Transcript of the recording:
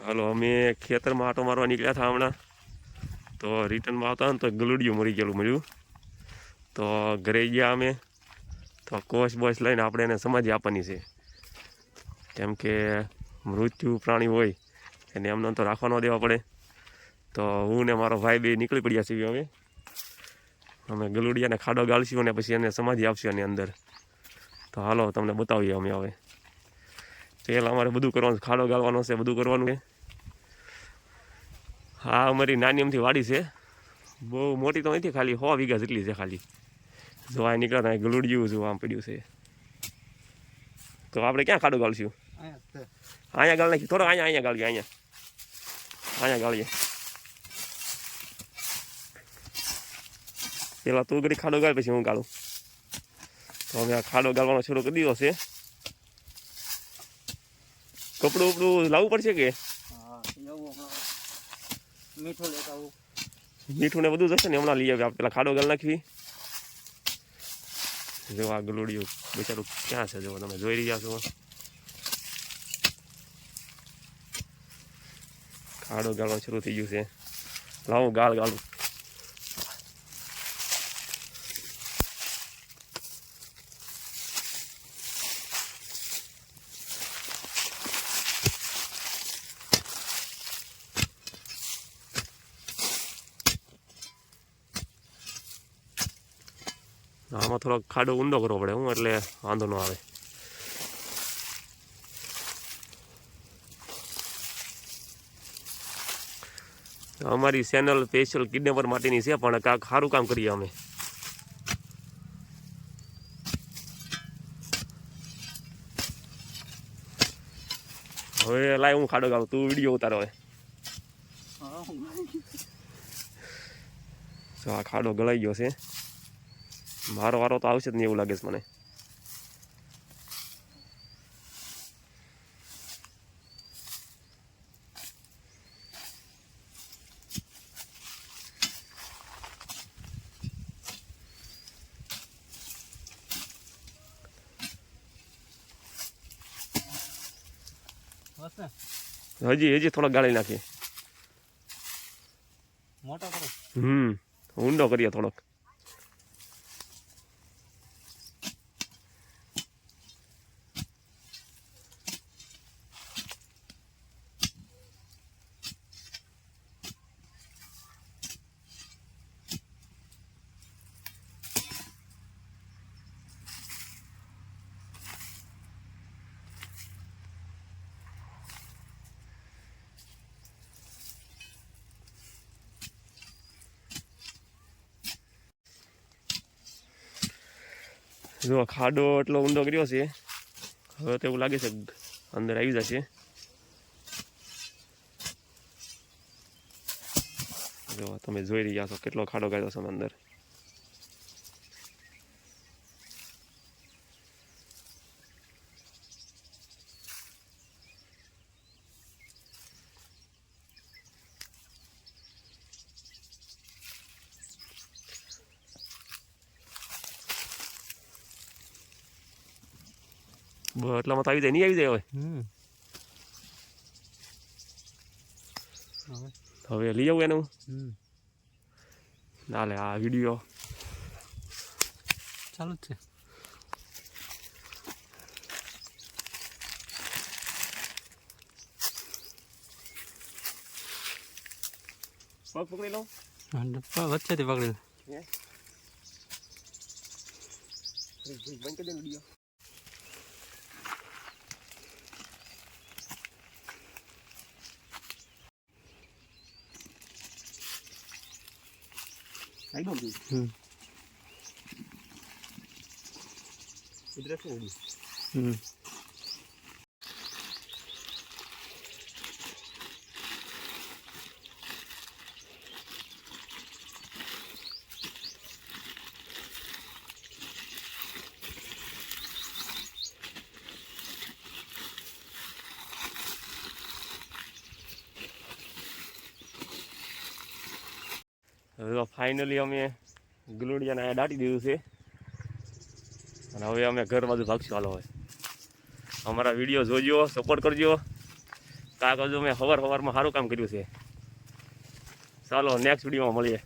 હાલો અમે ખેતરમાં આટો મારવા નીકળ્યા હતા હમણાં. તો રિટર્નમાં આવતા ને તો ગલુડિયું મરી ગયેલું મળ્યું. તો ઘરે ગયા અમે. તો કોશ બોશ લઈને આપણે એને સમાધિ આપવાની છે. કેમ કે મૃત્યુ પ્રાણી હોય એને એમને તો રાખવા ન દેવા પડે. તો હું ને મારો ભાઈ બે નીકળી પડ્યા છીએ અમે ગલુડિયાને ખાડો ગાળશું અને પછી એને સમાધિ આપશું એની અંદર. તો હાલો તમને બતાવીએ અમે હવે. પહેલાં અમારે બધું કરવાનું, ખાડો ગાળવાનો છે, બધું કરવાનું છે. હા અમારી નાની અમથી વાડી છે, બહુ મોટી તો નથી, ખાલી 100 વીઘા જેટલી છે ખાલી. જો આ નીકળતા ગલુડિયું જો આમ પડ્યું છે. તો આપણે ક્યાં ખાડો ગાળશું? અહીંયા ગાળ નાખી, થોડો અહીંયા ગાળીએ, અહીંયા ગાળીએ. પેલા તું ઘડી ખાડો ગાળ, પછી હું ગાળું. તો અમે આ ખાડો ગાળવાનો શરૂ કરી દીધો છે. કપડું ઉપડું લાવવું પડશે કે મીઠું ને બધું જશે ને, હમણાં લઈ આવે. પેલા ખાડો ગાળ નાખવી. જો આ ગલુડિયું બિચારું ક્યાં છે, જો તમે જોઈ રહ્યા છો. ખાડો ગાળવાનું શરૂ થઈ ગયું છે. લાવું ગાળું. આમાં થોડોક ખાડો ઊંડો કરવો પડે એટલે વાંધો ન આવે. અમારી ચેનલ સ્પેશિયલ કિડનેપર માટેની છે, પણ કાંઈક સારું કામ કરીએ અમે. હવે લાય હું ખાડો ગાળું, તું વિડીયો ઉતારો. હવે તો આ ખાડો ગળાઈ ગયો છે. મારો વારો તો આવશે જ નહીં એવું લાગે છે મને. હજી થોડોક ગાળી નાખીએ. મોટો કરો. ઊંડો કરીએ થોડોક. જો ખાડો એટલો ઊંડો કર્યો છે, હવે તો એવું લાગે છે અંદર આવી જશે. જો તમે જોઈ રહ્યા છો કેટલો ખાડો કર્યો છે અંદર. એટલામાં તો આવી જાય, નહીં આવી જાય. હવે લઈ આવું એનું. નાલે આ વિડીયો ચાલુ જ છે. પગ પકડી લઉં, વચ્ચેથી પકડી લો. બંધ કરી દે વિડીયો. I don't do. इधर से होगी. હવે ફાઇનલી અમે ગલુડિયાને અહીંયા દાટી દીધું છે અને હવે અમે ઘર બાજુ ભાગશું. હાલો હવે અમારા વિડીયો જોજો, સપોર્ટ કરજો. કાગળ જો મેં સવારમાં સારું કામ કર્યું છે. ચાલો નેક્સ્ટ વિડીયોમાં મળીએ.